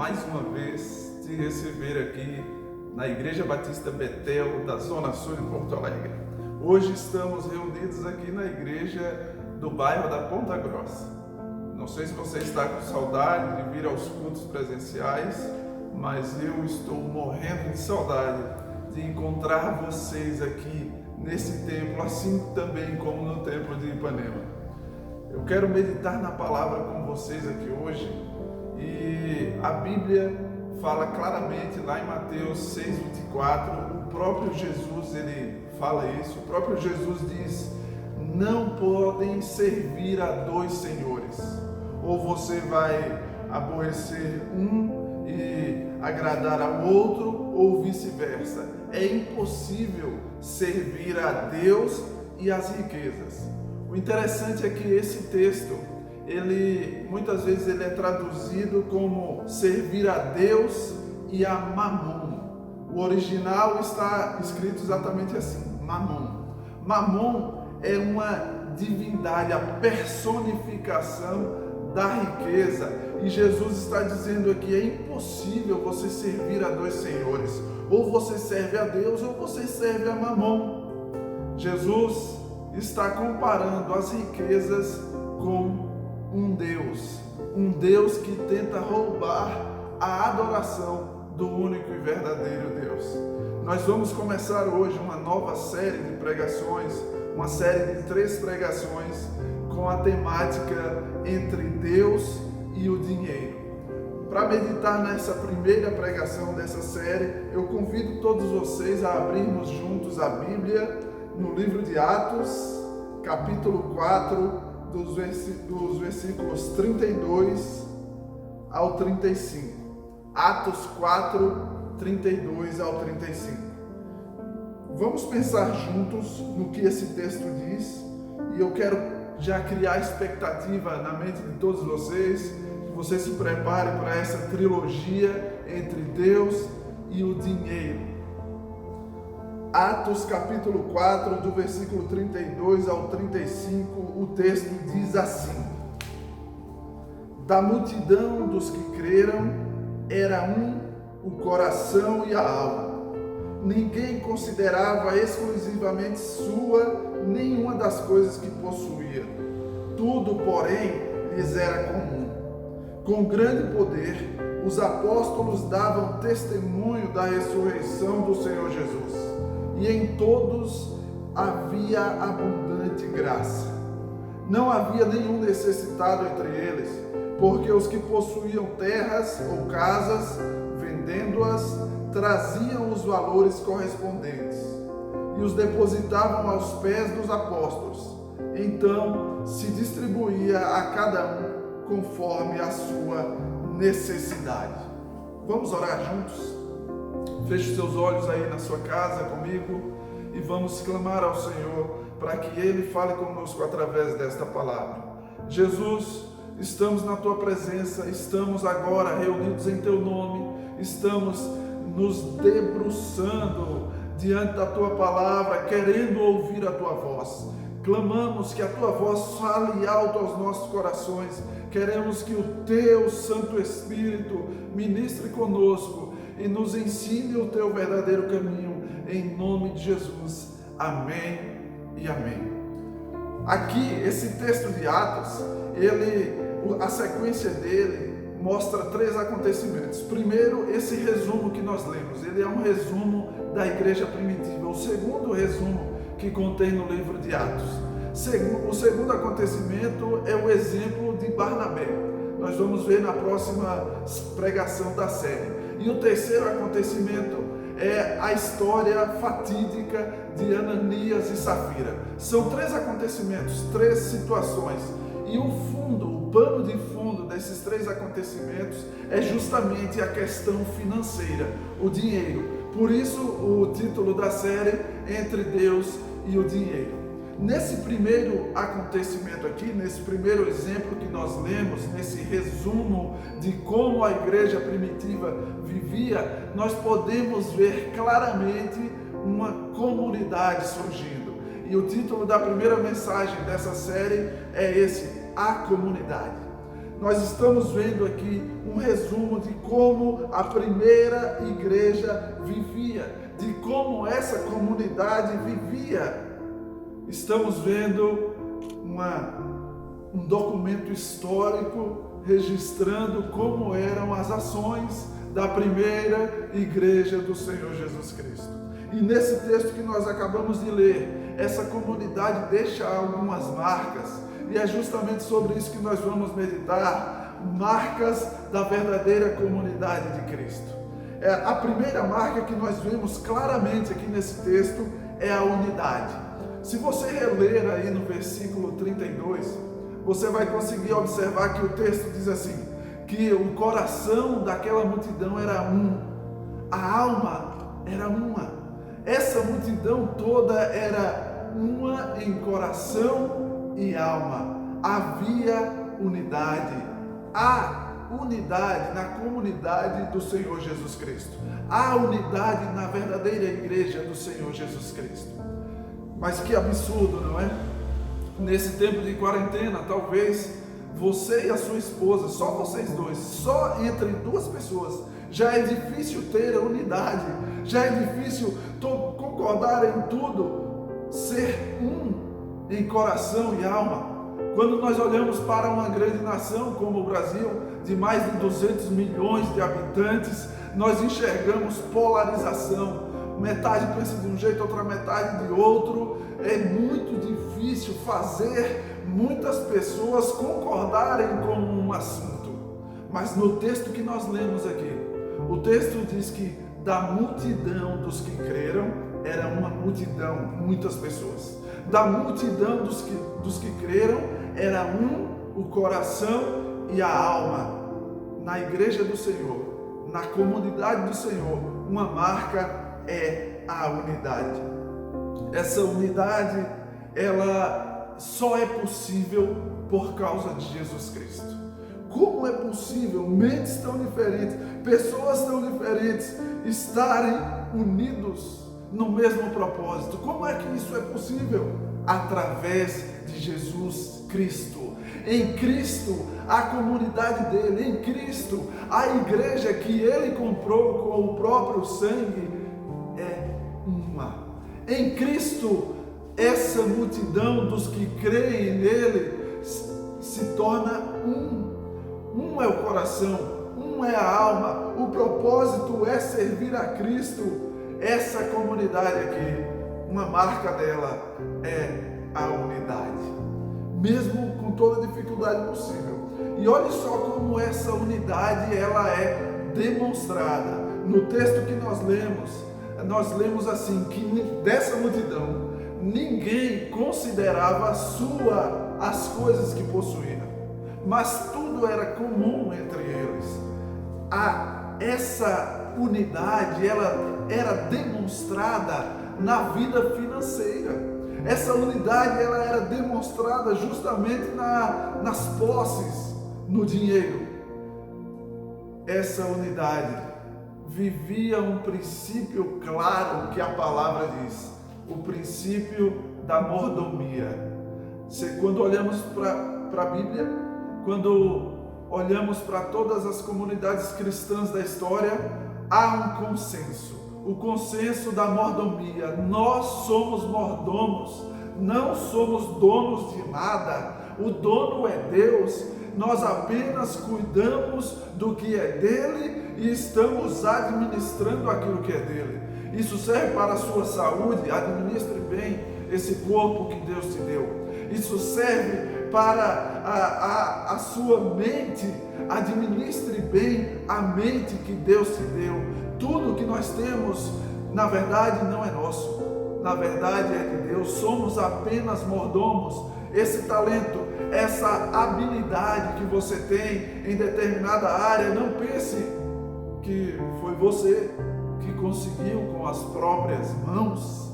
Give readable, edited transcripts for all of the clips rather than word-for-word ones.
mais uma vez te receber aqui na Igreja Batista Betel da Zona Sul de Porto Alegre. Hoje estamos reunidos aqui na igreja do bairro da Ponta Grossa. Não sei se você está com saudade de vir aos cultos presenciais, mas eu estou morrendo de saudade de encontrar vocês aqui nesse templo, assim também como no templo de Ipanema. Eu quero meditar na palavra com vocês aqui hoje e a Bíblia fala claramente lá em Mateus 6:24, o próprio Jesus ele fala isso, o próprio Jesus diz: não podem servir a dois senhores, ou você vai aborrecer um e agradar ao outro, ou vice-versa. É impossível servir a Deus e às riquezas. O interessante é que esse texto, muitas vezes ele é traduzido como servir a Deus e a Mamon. O original está escrito exatamente assim, Mamon. Mamon é uma divindade, a personificação da riqueza. E Jesus está dizendo aqui, é impossível você servir a dois senhores. Ou você serve a Deus ou você serve a Mamon. Jesus está comparando as riquezas com um Deus que tenta roubar a adoração do único e verdadeiro Deus. Nós vamos começar hoje uma nova série de pregações, uma série de 3 pregações com a temática entre Deus e o dinheiro. Para meditar nessa primeira pregação dessa série, eu convido todos vocês a abrirmos juntos a Bíblia no livro de Atos, capítulo 4, dos versículos 32 ao 35. Atos 4, 32 ao 35. Vamos pensar juntos no que esse texto diz, e eu quero já criar expectativa na mente de todos vocês, que você se prepare para essa trilogia entre Deus e o dinheiro. Atos capítulo 4, do versículo 32 ao 35, o texto diz assim: da multidão dos que creram, era um o coração e a alma. Ninguém considerava exclusivamente sua nenhuma das coisas que possuía. Tudo, porém, lhes era comum. Com grande poder, os apóstolos davam testemunho da ressurreição do Senhor Jesus. E em todos havia abundante graça. Não havia nenhum necessitado entre eles, porque os que possuíam terras ou casas, vendendo-as, traziam os valores correspondentes e os depositavam aos pés dos apóstolos. Então se distribuía a cada um conforme a sua necessidade. Vamos orar juntos? Feche seus olhos aí na sua casa comigo e vamos clamar ao Senhor para que Ele fale conosco através desta palavra. Jesus, estamos na Tua presença, estamos agora reunidos em Teu nome, estamos nos debruçando diante da Tua palavra, querendo ouvir a Tua voz. Clamamos que a Tua voz fale alto aos nossos corações. Queremos que o Teu Santo Espírito ministre conosco e nos ensine o Teu verdadeiro caminho, em nome de Jesus. Amém e amém. Aqui, esse texto de Atos, a sequência dele mostra 3 acontecimentos. Primeiro, esse resumo que nós lemos, ele é um resumo da igreja primitiva. O segundo resumo que contém no livro de Atos. O segundo acontecimento é o exemplo de Barnabé. Nós vamos ver na próxima pregação da série. E o terceiro acontecimento é a história fatídica de Ananias e Safira. São 3 acontecimentos, 3 situações. E o pano de fundo desses 3 acontecimentos é justamente a questão financeira, o dinheiro. Por isso o título da série, Entre Deus e o Dinheiro. Nesse primeiro acontecimento aqui, nesse primeiro exemplo que nós lemos, nesse resumo de como a igreja primitiva vivia, nós podemos ver claramente uma comunidade surgindo. E o título da primeira mensagem dessa série é esse: a comunidade. nós estamos vendo aqui um resumo de como a primeira igreja vivia, de como essa comunidade vivia. Estamos vendo um documento histórico registrando como eram as ações da primeira igreja do Senhor Jesus Cristo. E nesse texto que nós acabamos de ler, essa comunidade deixa algumas marcas, e é justamente sobre isso que nós vamos meditar, marcas da verdadeira comunidade de Cristo. A primeira marca que nós vemos claramente aqui nesse texto é a unidade. Se você reler aí no versículo 32, você vai conseguir observar que o texto diz assim, que o coração daquela multidão era um, a alma era uma. Essa multidão toda era uma em coração e alma. Havia unidade. Há unidade na comunidade do Senhor Jesus Cristo. Há unidade na verdadeira igreja do Senhor Jesus Cristo. Mas que absurdo, não é? Nesse tempo de quarentena, talvez você e a sua esposa, só vocês dois, só entre duas pessoas, já é difícil ter a unidade, já é difícil concordar em tudo, ser um em coração e alma. Quando nós olhamos para uma grande nação como o Brasil, de mais de 200 milhões de habitantes, nós enxergamos polarização. Metade pensa de um jeito, outra metade de outro. É muito difícil fazer muitas pessoas concordarem com um assunto. Mas no texto que nós lemos aqui, o texto diz que da multidão dos que creram, era uma multidão, muitas pessoas. Da multidão dos que creram, era o coração e a alma. Na igreja do Senhor, na comunidade do Senhor, uma marca é a unidade. Essa unidade, ela só é possível por causa de Jesus Cristo. Como é possível mentes tão diferentes, pessoas tão diferentes estarem unidos no mesmo propósito? Como é que isso é possível? Através de Jesus Cristo. Em Cristo, a comunidade dele, em Cristo, a igreja que ele comprou com o próprio sangue é uma. Em Cristo, essa multidão dos que creem nele se torna um. Um é o coração, um é a alma. O propósito é servir a Cristo. Essa comunidade aqui, uma marca dela é a unidade, mesmo com toda a dificuldade possível. E olhe só como essa unidade ela é demonstrada. No texto que nós lemos assim, que dessa multidão, ninguém considerava as coisas que possuía, mas tudo era comum entre eles. Essa unidade, ela era demonstrada na vida financeira. Essa unidade, ela era demonstrada justamente nas posses, no dinheiro. Essa unidade vivia um princípio claro que a palavra diz, o princípio da mordomia. Quando olhamos para a Bíblia, quando olhamos para todas as comunidades cristãs da história, há um consenso, o consenso da mordomia. Nós somos mordomos, não somos donos de nada, o dono é Deus, nós apenas cuidamos do que é dele e estamos administrando aquilo que é dele. Isso serve para a sua saúde, administre bem esse corpo que Deus te deu. Isso serve para a sua mente, administre bem a mente que Deus te deu. Tudo que nós temos, na verdade, não é nosso, na verdade é de Deus, somos apenas mordomos. Esse talento, essa habilidade que você tem em determinada área, não pense que foi você que conseguiu com as próprias mãos.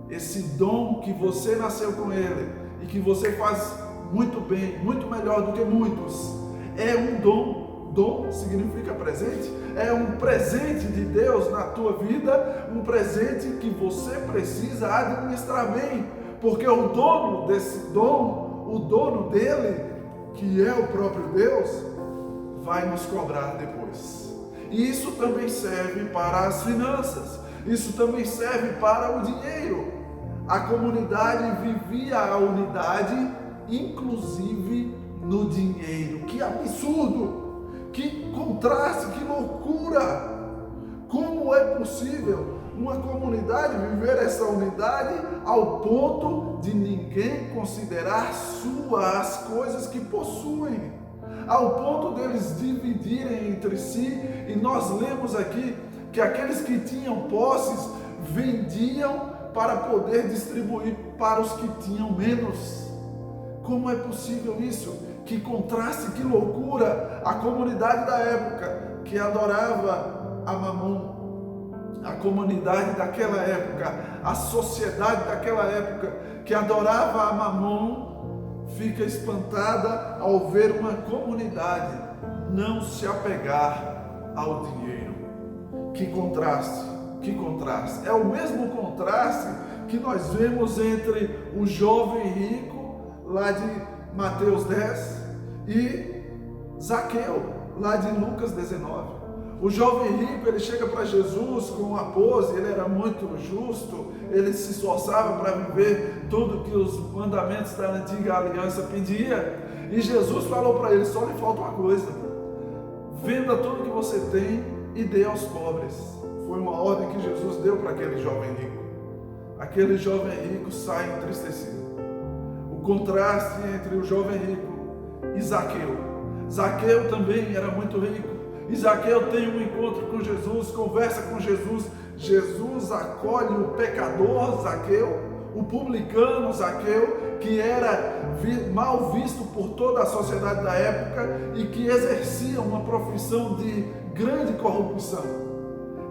Esse dom que você nasceu com ele e que você faz muito bem, muito melhor do que muitos, é um dom. Dom significa presente, é um presente de Deus na tua vida, um presente que você precisa administrar bem, porque o dono desse dom, o dono dele que é o próprio Deus, vai nos cobrar depois. E isso também serve para as finanças, isso também serve para o dinheiro. A comunidade vivia a unidade, inclusive no dinheiro. Que absurdo, que contraste, que loucura! Como é possível uma comunidade viver essa unidade ao ponto de ninguém considerar suas as coisas que possuem, ao ponto deles dividirem entre si? E nós lemos aqui que aqueles que tinham posses vendiam para poder distribuir para os que tinham menos. Como é possível isso? Que contraste, que loucura! A comunidade da época que adorava a Mamon, a comunidade daquela época, a sociedade daquela época que adorava a Mamon, fica espantada ao ver uma comunidade não se apegar ao dinheiro. Que contraste, que contraste! É o mesmo contraste que nós vemos entre o jovem rico lá de Mateus 10 e Zaqueu lá de Lucas 19. O jovem rico, ele chega para Jesus com uma pose, ele era muito justo, ele se esforçava para viver tudo que os mandamentos da antiga aliança pedia, e Jesus falou para ele: só lhe falta uma coisa, venda tudo que você tem e dê aos pobres. Foi uma ordem que Jesus deu para aquele jovem rico. Aquele jovem rico sai entristecido. O contraste entre o jovem rico e Zaqueu. Zaqueu também era muito rico. E Zaqueu tem um encontro com Jesus, conversa com Jesus. Jesus acolhe o pecador Zaqueu, o publicano Zaqueu, que era mal visto por toda a sociedade da época e que exercia uma profissão de grande corrupção.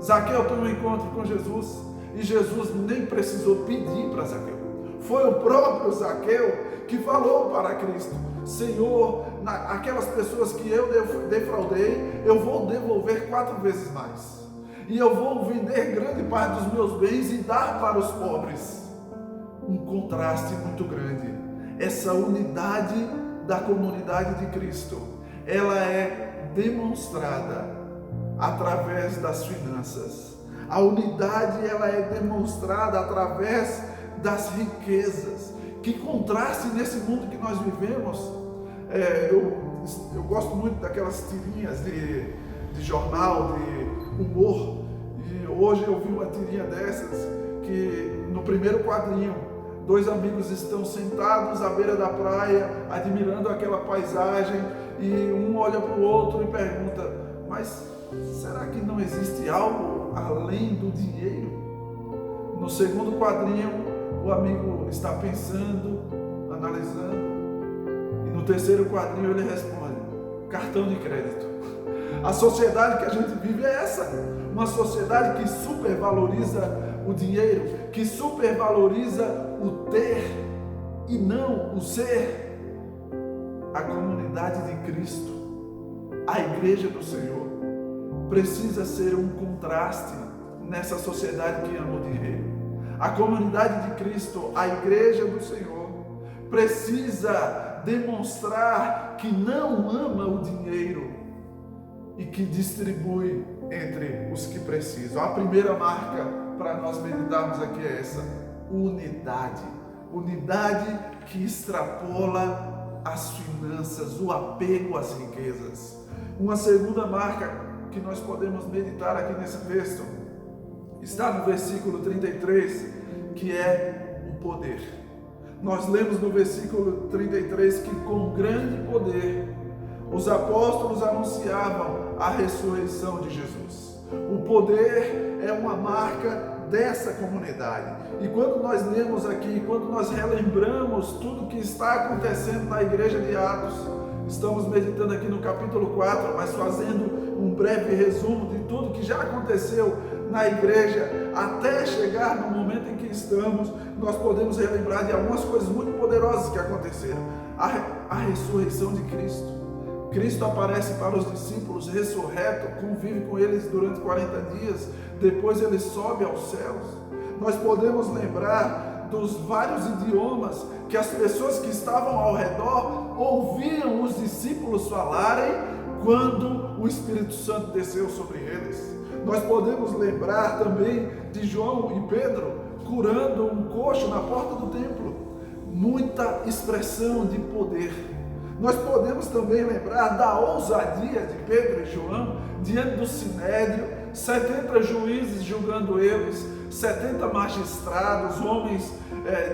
Zaqueu tem um encontro com Jesus e Jesus nem precisou pedir para Zaqueu. Foi o próprio Zaqueu que falou para Cristo: Senhor, aquelas pessoas que eu defraudei, eu vou devolver 4 vezes mais. E eu vou vender grande parte dos meus bens e dar para os pobres. Um contraste muito grande. Essa unidade da comunidade de Cristo, ela é demonstrada através das finanças. A unidade, ela é demonstrada através das riquezas. Que contraste nesse mundo que nós vivemos. Eu gosto muito daquelas tirinhas de jornal, de humor, e hoje eu vi uma tirinha dessas, que no primeiro quadrinho, 2 amigos estão sentados à beira da praia, admirando aquela paisagem, e um olha para o outro e pergunta: mas será que não existe algo além do dinheiro? No segundo quadrinho, o amigo está pensando, analisando, e no terceiro quadrinho ele responde: cartão de crédito. A sociedade que a gente vive é essa, uma sociedade que supervaloriza o dinheiro, que supervaloriza o ter e não o ser. A comunidade de Cristo, a igreja do Senhor, precisa ser um contraste nessa sociedade que ama o dinheiro. A comunidade de Cristo, a igreja do Senhor, precisa demonstrar que não ama o dinheiro e que distribui entre os que precisam. A primeira marca para nós meditarmos aqui é essa: unidade. Unidade que extrapola as finanças, o apego às riquezas. Uma segunda marca que nós podemos meditar aqui nesse texto está no versículo 33, que é o poder. Nós lemos no versículo 33 que com grande poder os apóstolos anunciavam a ressurreição de Jesus. O poder é uma marca dessa comunidade. E quando nós lemos aqui, quando nós relembramos tudo que está acontecendo na igreja de Atos, estamos meditando aqui no capítulo 4, mas fazendo um breve resumo de tudo que já aconteceu na igreja, até chegar no momento em que estamos, nós podemos relembrar de algumas coisas muito poderosas que aconteceram. A ressurreição de Cristo. Cristo aparece para os discípulos ressurreto, convive com eles durante 40 dias, depois ele sobe aos céus. Nós podemos lembrar dos vários idiomas que as pessoas que estavam ao redor ouviam os discípulos falarem quando o Espírito Santo desceu sobre eles. Nós podemos lembrar também de João e Pedro curando um coxo na porta do templo. Muita expressão de poder. Nós podemos também lembrar da ousadia de Pedro e João diante do sinédrio, 70 juízes julgando eles, 70 magistrados, homens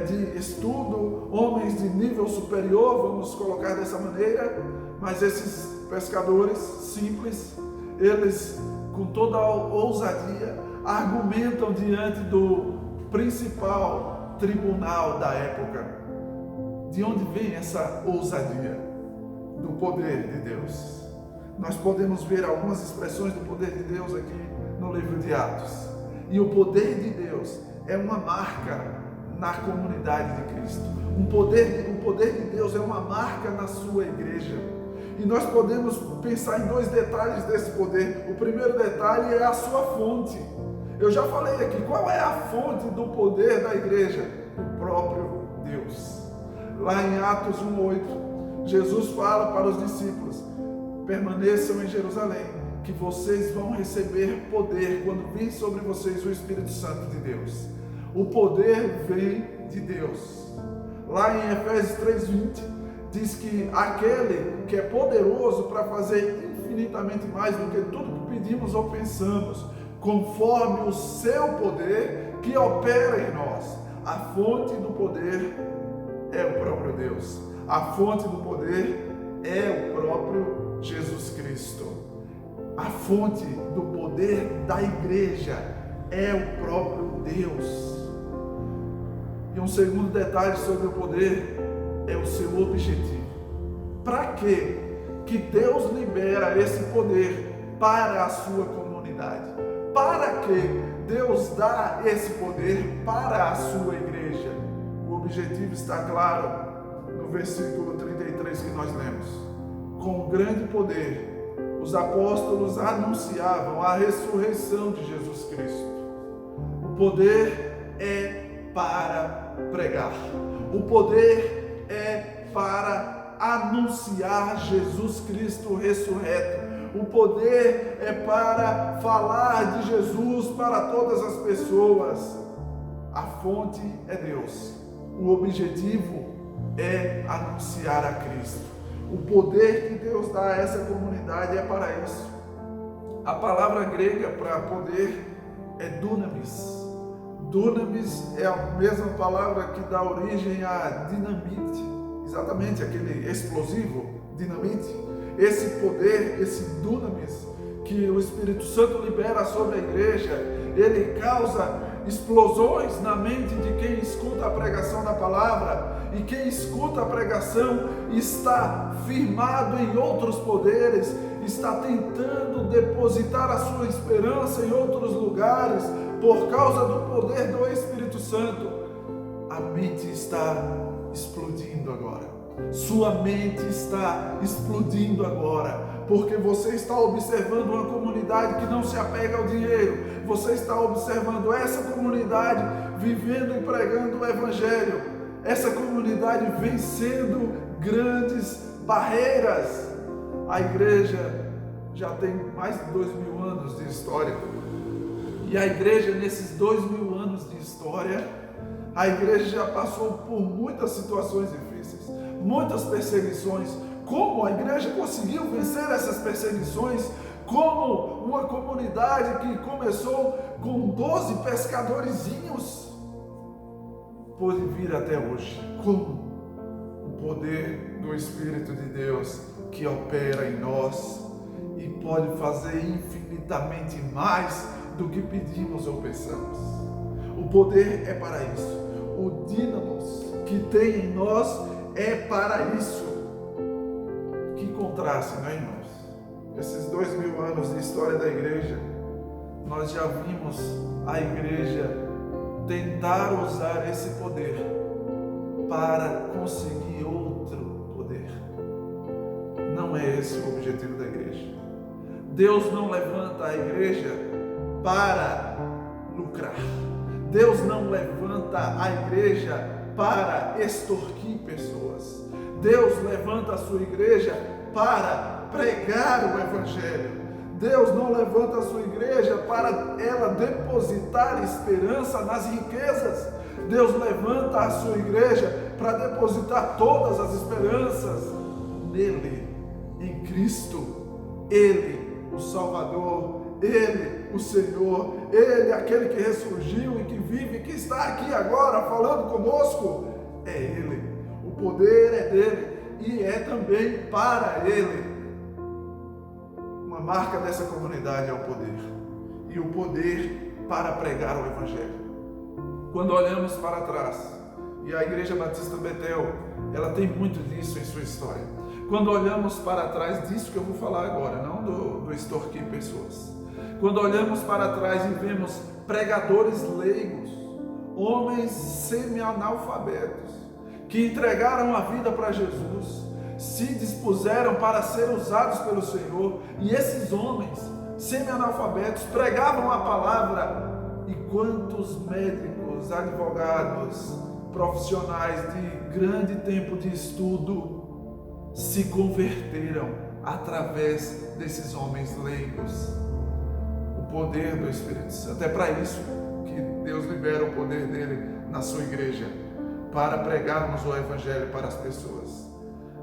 de estudo, homens de nível superior, vamos colocar dessa maneira, mas esses pescadores simples, eles com toda a ousadia argumentam diante do principal tribunal da época. De onde vem essa ousadia? Do poder de Deus. Nós podemos ver algumas expressões do poder de Deus aqui no livro de Atos. E o poder de Deus é uma marca na comunidade de Cristo. O poder de Deus é uma marca na sua igreja. E nós podemos pensar em dois detalhes desse poder. O primeiro detalhe é a sua fonte. Eu já falei aqui, qual é a fonte do poder da igreja? O próprio Deus. Lá em Atos 1:8, Jesus fala para os discípulos: permaneçam em Jerusalém, que vocês vão receber poder quando vir sobre vocês o Espírito Santo de Deus. O poder vem de Deus. Lá em Efésios 3:20, diz que aquele que é poderoso para fazer infinitamente mais do que tudo que pedimos ou pensamos, conforme o seu poder que opera em nós. A fonte do poder é o próprio Deus. A fonte do poder é o próprio Jesus Cristo. A fonte do poder da igreja é o próprio Deus. E um segundo detalhe sobre o poder é o seu objetivo. Para quê? Que Deus libera esse poder para a sua comunidade? Para que Deus dá esse poder para a sua igreja? O objetivo está claro no versículo 33 que nós lemos. Com grande poder, os apóstolos anunciavam a ressurreição de Jesus Cristo. O poder é para pregar. O poder é para anunciar Jesus Cristo ressurreto. O poder é para falar de Jesus para todas as pessoas. A fonte é Deus. O objetivo é anunciar a Cristo. O poder que Deus dá a essa comunidade é para isso. A palavra grega para poder é dunamis. Dunamis é a mesma palavra que dá origem a dinamite. Exatamente, aquele explosivo, dinamite. Esse poder, esse dunamis que o Espírito Santo libera sobre a igreja, ele causa explosões na mente de quem escuta a pregação da palavra, e quem escuta a pregação está firmado em outros poderes, está tentando depositar a sua esperança em outros lugares por causa do poder do Espírito Santo. A mente está explodindo agora. Sua mente está explodindo agora, porque você está observando uma comunidade que não se apega ao dinheiro. Você está observando essa comunidade vivendo e pregando o Evangelho. Essa comunidade vencendo grandes barreiras. A igreja já tem mais de 2000 anos de história. E a igreja, nesses 2000 anos de história, a igreja já passou por muitas situações difíceis, muitas perseguições. Como a igreja conseguiu vencer essas perseguições? Como uma comunidade que começou com 12 pescadorzinhos pôde vir até hoje? Como? O poder do Espírito de Deus que opera em nós e pode fazer infinitamente mais do que pedimos ou pensamos. O poder é para isso. O dínamos que tem em nós é para isso. Que contraste, não é, irmãos? Esses 2000 anos de história da igreja, nós já vimos a igreja tentar usar esse poder para conseguir outro poder. Não é esse o objetivo da igreja. Deus não levanta a igreja para lucrar. Deus não levanta a igreja para extorquir pessoas. Deus levanta a sua igreja para pregar o Evangelho. Deus não levanta a sua igreja para ela depositar esperança nas riquezas. Deus levanta a sua igreja para depositar todas as esperanças nele, em Cristo. Ele, o Salvador, Ele, o Senhor, Ele, aquele que ressurgiu e que vive, que está aqui agora falando conosco, é Ele. O poder é dele e é também para Ele. Uma marca dessa comunidade é o poder, e o poder para pregar o Evangelho. Quando olhamos para trás, e a Igreja Batista Betel, ela tem muito disso em sua história. Quando olhamos para trás disso que eu vou falar agora, não do extorquir pessoas. Quando olhamos para trás e vemos pregadores leigos, homens semi-analfabetos, que entregaram a vida para Jesus, se dispuseram para ser usados pelo Senhor, e esses homens semi-analfabetos pregavam a palavra, e quantos médicos, advogados, profissionais de grande tempo de estudo se converteram através desses homens leigos. O poder do Espírito Santo, é para isso que Deus libera o poder dele na sua igreja, para pregarmos o Evangelho para as pessoas.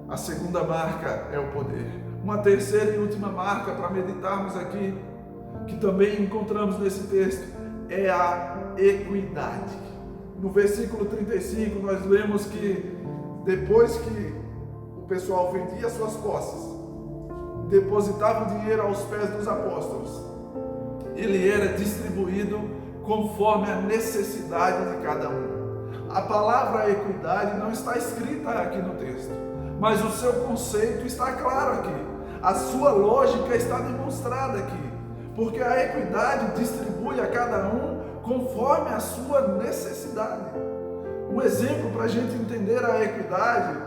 A segunda marca é o poder. Uma terceira e última marca para meditarmos aqui, que também encontramos nesse texto, é a equidade. No versículo 35 nós lemos que depois que o pessoal vendia suas posses, depositava o dinheiro aos pés dos apóstolos, ele era distribuído conforme a necessidade de cada um. A palavra equidade não está escrita aqui no texto, mas o seu conceito está claro aqui. A sua lógica está demonstrada aqui, porque a equidade distribui a cada um conforme a sua necessidade. Um exemplo para a gente entender a equidade,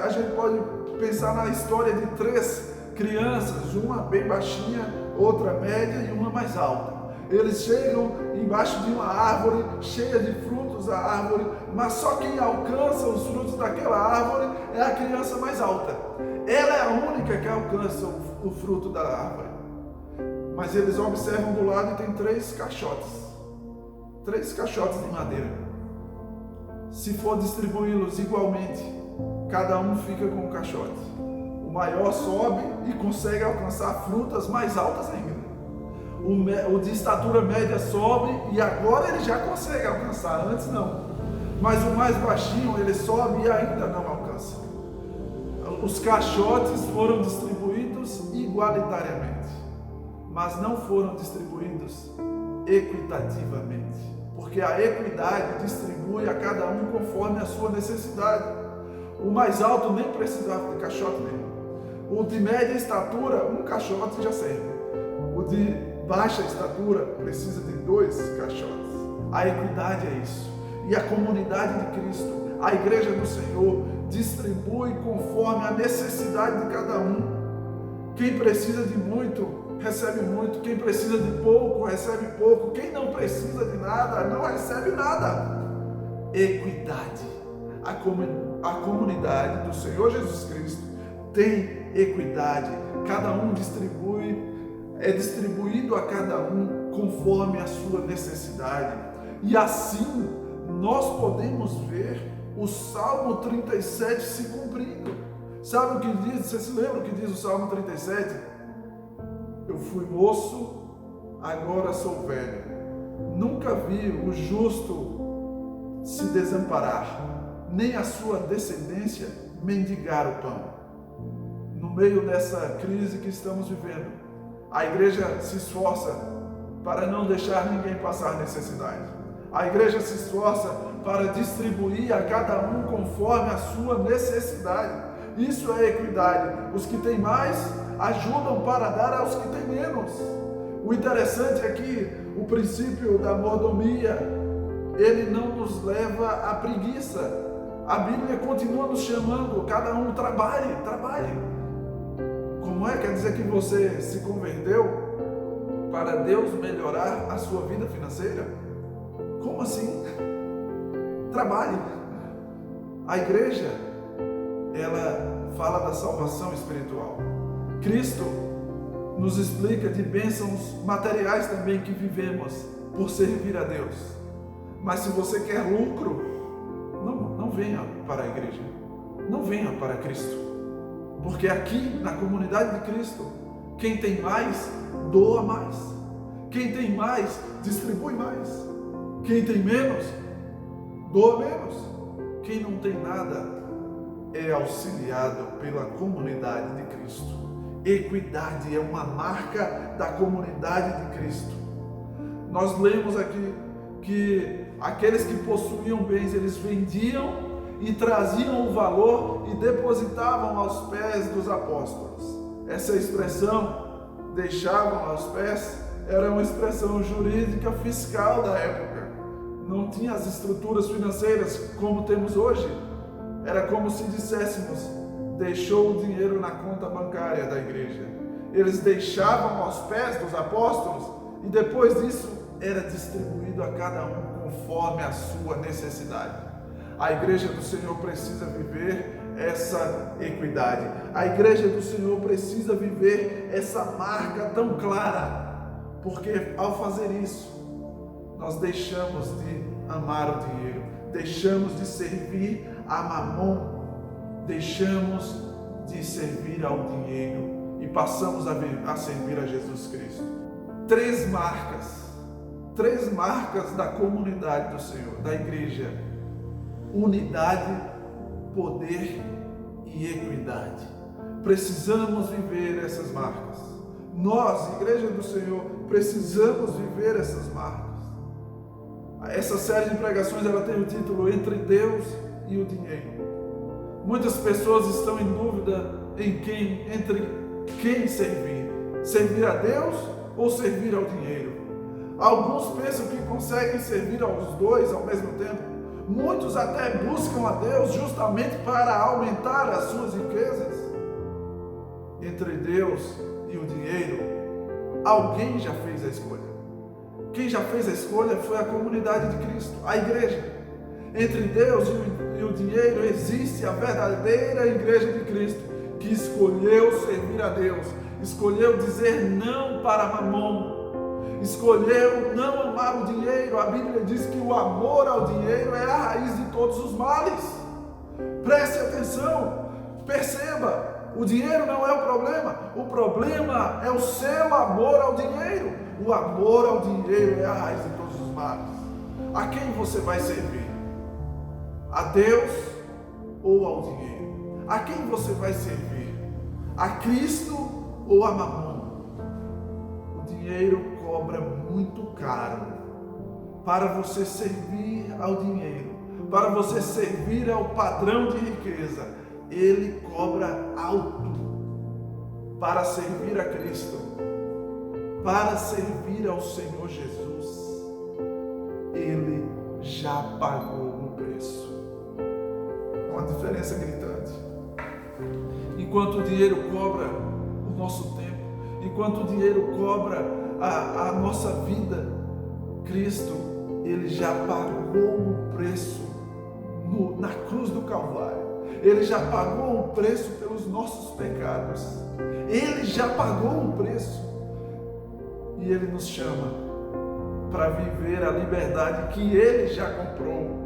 a gente pode pensar na história de 3 crianças, uma bem baixinha, outra média e uma mais alta. Eles chegam embaixo de uma árvore cheia de frutos, a árvore, mas só quem alcança os frutos daquela árvore é a criança mais alta. Ela é a única que alcança o fruto da árvore. Mas eles observam do lado e tem 3 caixotes. 3 caixotes de madeira. Se for distribuí-los igualmente, cada um fica com um caixote. O maior sobe e consegue alcançar frutas mais altas ainda. O de estatura média sobe e agora ele já consegue alcançar, antes não. Mas o mais baixinho ele sobe e ainda não alcança. Os caixotes foram distribuídos igualitariamente, mas não foram distribuídos equitativamente, porque a equidade distribui a cada um conforme a sua necessidade. O mais alto nem precisava de caixote nenhum. O de média estatura, um caixote já serve. O de baixa estatura precisa de 2 caixotes. A equidade é isso. E a comunidade de Cristo, a igreja do Senhor, distribui conforme a necessidade de cada um. Quem precisa de muito, recebe muito. Quem precisa de pouco, recebe pouco. Quem não precisa de nada, não recebe nada. Equidade. A comunidade do Senhor Jesus Cristo tem equidade. Cada um é distribuído a cada um conforme a sua necessidade. E assim nós podemos ver o Salmo 37 se cumprindo. Sabe o que diz? Você se lembra o que diz o Salmo 37? Eu fui moço, agora sou velho. Nunca vi o justo se desamparar, nem a sua descendência mendigar o pão. No meio dessa crise que estamos vivendo, a igreja se esforça para não deixar ninguém passar necessidade. A igreja se esforça para distribuir a cada um conforme a sua necessidade. Isso é equidade. Os que têm mais ajudam para dar aos que têm menos. O interessante é que o princípio da mordomia, ele não nos leva à preguiça. A Bíblia continua nos chamando, cada um trabalhe. Como é? Quer dizer que você se converteu para Deus melhorar a sua vida financeira? Como assim? Trabalhe. A igreja, ela fala da salvação espiritual. Cristo nos explica de bênçãos materiais também que vivemos por servir a Deus. Mas se você quer lucro, não venha para a igreja, não venha para Cristo. Porque aqui na comunidade de Cristo, quem tem mais, doa mais. Quem tem mais, distribui mais. Quem tem menos, doa menos. Quem não tem nada, é auxiliado pela comunidade de Cristo. Equidade é uma marca da comunidade de Cristo. Nós lemos aqui que aqueles que possuíam bens, eles vendiam e traziam o valor e depositavam aos pés dos apóstolos. Essa expressão, deixavam aos pés, era uma expressão jurídica fiscal da época. Não tinha as estruturas financeiras como temos hoje. Era como se disséssemos, deixou o dinheiro na conta bancária da igreja. Eles deixavam aos pés dos apóstolos e depois disso era distribuído a cada um conforme a sua necessidade. A igreja do Senhor precisa viver essa equidade. A igreja do Senhor precisa viver essa marca tão clara, porque ao fazer isso, nós deixamos de amar o dinheiro, deixamos de servir a Mamon, deixamos de servir ao dinheiro e passamos a servir a Jesus Cristo. Três marcas da comunidade do Senhor, da igreja: unidade, poder e equidade. Precisamos viver essas marcas. Nós, igreja do Senhor, precisamos viver essas marcas. Essa série de pregações, ela tem o título Entre Deus e o Dinheiro. Muitas pessoas estão em dúvida entre quem servir. Servir a Deus ou servir ao dinheiro? Alguns pensam que conseguem servir aos dois ao mesmo tempo. Muitos até buscam a Deus justamente para aumentar as suas riquezas. Entre Deus e o dinheiro, alguém já fez a escolha. Quem já fez a escolha foi a comunidade de Cristo, a igreja. Entre Deus e o dinheiro existe a verdadeira igreja de Cristo, que escolheu servir a Deus, escolheu dizer não para Mamon, escolheu não amar o dinheiro. A Bíblia diz que o amor ao dinheiro é a raiz de todos os males. Preste atenção, perceba, o dinheiro não é o problema é o seu amor ao dinheiro. O amor ao dinheiro é a raiz de todos os males. A quem você vai servir? A Deus ou ao dinheiro? A quem você vai servir? A Cristo ou a Mamon? O dinheiro cobra muito caro para você servir ao dinheiro, para você servir ao padrão de riqueza. Ele cobra alto para servir a Cristo, para servir ao Senhor Jesus. Ele já pagou o preço. Uma diferença gritante. Enquanto o dinheiro cobra o nosso tempo, enquanto o dinheiro cobra a nossa vida, Cristo, Ele já pagou o preço na cruz do Calvário. Ele já pagou o preço pelos nossos pecados. Ele já pagou o preço. E Ele nos chama para viver a liberdade que Ele já comprou.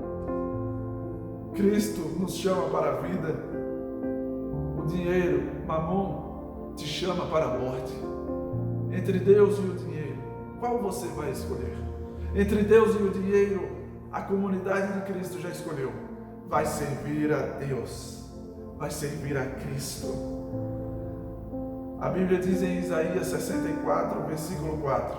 Cristo nos chama para a vida. O dinheiro, Mamon, te chama para a morte. Entre Deus e o dinheiro, qual você vai escolher? Entre Deus e o dinheiro, a comunidade de Cristo já escolheu. Vai servir a Deus, vai servir a Cristo. A Bíblia diz em Isaías 64, versículo 4,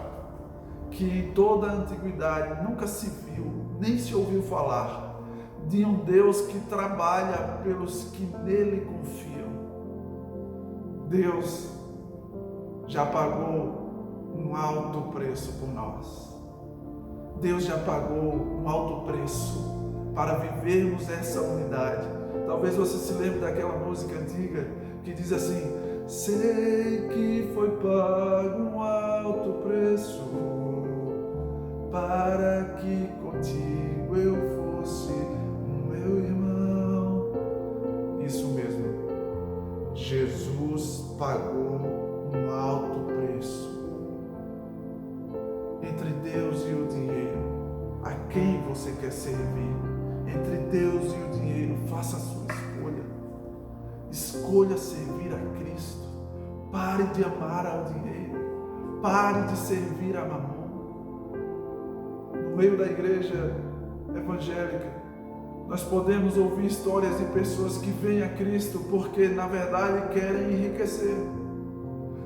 que em toda a antiguidade nunca se viu, nem se ouviu falar de um Deus que trabalha pelos que nele confiam. Deus já pagou um alto preço por nós. Deus já pagou um alto preço para vivermos essa unidade. Talvez você se lembre daquela música antiga que diz assim: sei que foi pago um alto preço para que contigo eu fosse meu irmão. Isso mesmo, Jesus pagou um alto preço. Entre Deus e o dinheiro, a quem você quer servir? Entre Deus e o dinheiro, faça a sua escolha. Escolha servir a Cristo. Pare de amar ao dinheiro. Pare de servir a Mamon. No meio da igreja evangélica, nós podemos ouvir histórias de pessoas que vêm a Cristo porque, na verdade, querem enriquecer.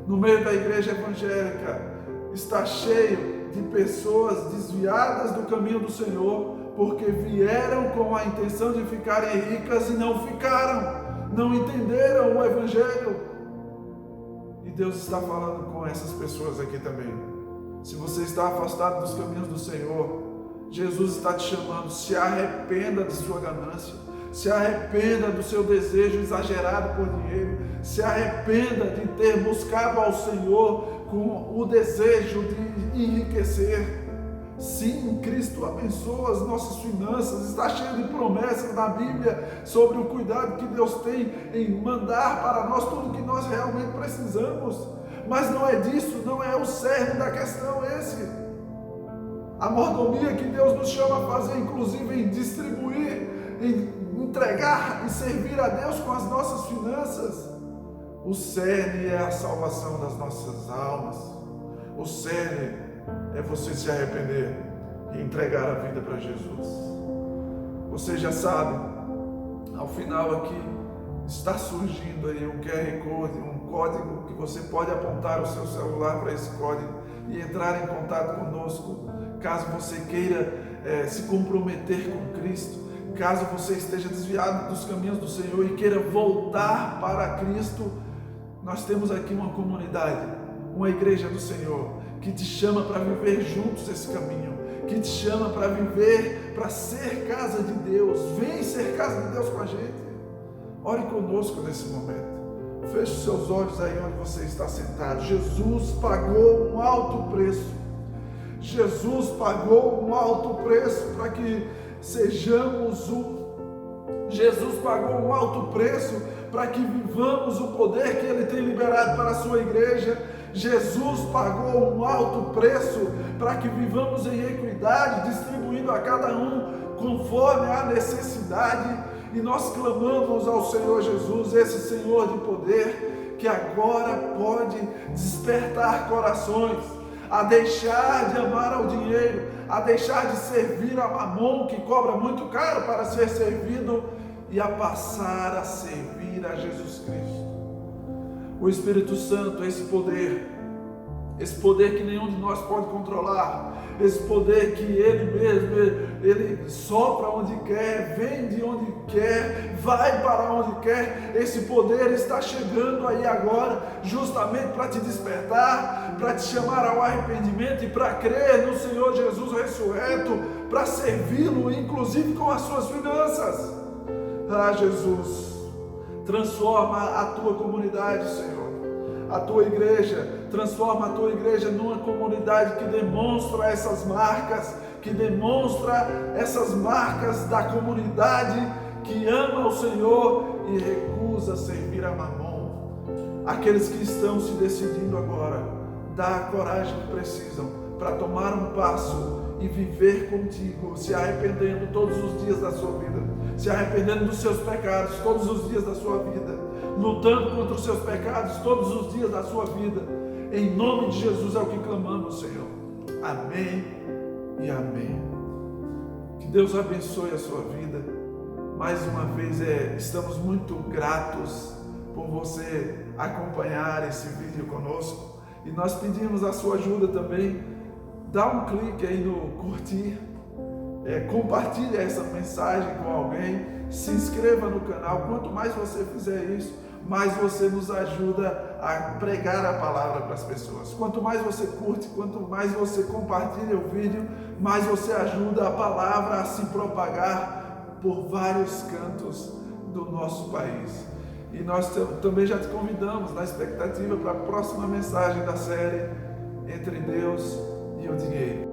No meio da igreja evangélica, está cheio de pessoas desviadas do caminho do Senhor porque vieram com a intenção de ficarem ricas e não ficaram, não entenderam o Evangelho. E Deus está falando com essas pessoas aqui também. Se você está afastado dos caminhos do Senhor, Jesus está te chamando, se arrependa de sua ganância, se arrependa do seu desejo exagerado por dinheiro, se arrependa de ter buscado ao Senhor com o desejo de enriquecer. Sim, Cristo abençoa as nossas finanças, está cheio de promessas na Bíblia sobre o cuidado que Deus tem em mandar para nós tudo que nós realmente precisamos, mas não é disso, não é o cerne da questão esse. A mordomia que Deus nos chama a fazer, inclusive em distribuir, em entregar e servir a Deus com as nossas finanças, o cerne é a salvação das nossas almas. O cerne é você se arrepender e entregar a vida para Jesus. Você já sabe, ao final aqui está surgindo aí um QR Code, um código que você pode apontar o seu celular para esse código e entrar em contato conosco, caso você queira se comprometer com Cristo, caso você esteja desviado dos caminhos do Senhor e queira voltar para Cristo. Nós temos aqui uma comunidade, uma igreja do Senhor, que te chama para viver juntos esse caminho, que te chama para viver, para ser casa de Deus. Vem ser casa de Deus com a gente. Ore conosco nesse momento. Feche os seus olhos aí onde você está sentado. Jesus pagou um alto preço. Jesus pagou um alto preço para que sejamos um. Jesus pagou um alto preço para que vivamos o poder que Ele tem liberado para a sua igreja. Jesus pagou um alto preço para que vivamos em equidade, distribuindo a cada um conforme a necessidade. E nós clamamos ao Senhor Jesus, esse Senhor de poder, que agora pode despertar corações a deixar de amar ao dinheiro, a deixar de servir a Mamon, que cobra muito caro para ser servido, e a passar a servir a Jesus Cristo. O Espírito Santo, esse poder que nenhum de nós pode controlar, esse poder que Ele mesmo, Ele sopra onde quer, vem de onde quer, vai para onde quer. Esse poder está chegando aí agora, justamente para te despertar, para te chamar ao arrependimento e para crer no Senhor Jesus ressurreto, para servi-lo, inclusive com as suas finanças. Ah, Jesus, transforma a tua comunidade, Senhor, a tua igreja, transforma a tua igreja numa comunidade que demonstra essas marcas, da comunidade que ama o Senhor e recusa servir a Mamon. Aqueles que estão se decidindo agora, dá a coragem que precisam para tomar um passo e viver contigo, se arrependendo todos os dias da sua vida, se arrependendo dos seus pecados todos os dias da sua vida, lutando contra os seus pecados todos os dias da sua vida. Em nome de Jesus é o que clamamos, Senhor. Amém e amém. Que Deus abençoe a sua vida. Mais uma vez, estamos muito gratos por você acompanhar esse vídeo conosco. E nós pedimos a sua ajuda também. Dá um clique aí no curtir, compartilhe essa mensagem com alguém, se inscreva no canal. Quanto mais você fizer isso, mais você nos ajuda a pregar a palavra para as pessoas. Quanto mais você curte, quanto mais você compartilha o vídeo, mais você ajuda a palavra a se propagar por vários cantos do nosso país. E nós também já te convidamos na expectativa para a próxima mensagem da série Entre Deus e o Dinheiro.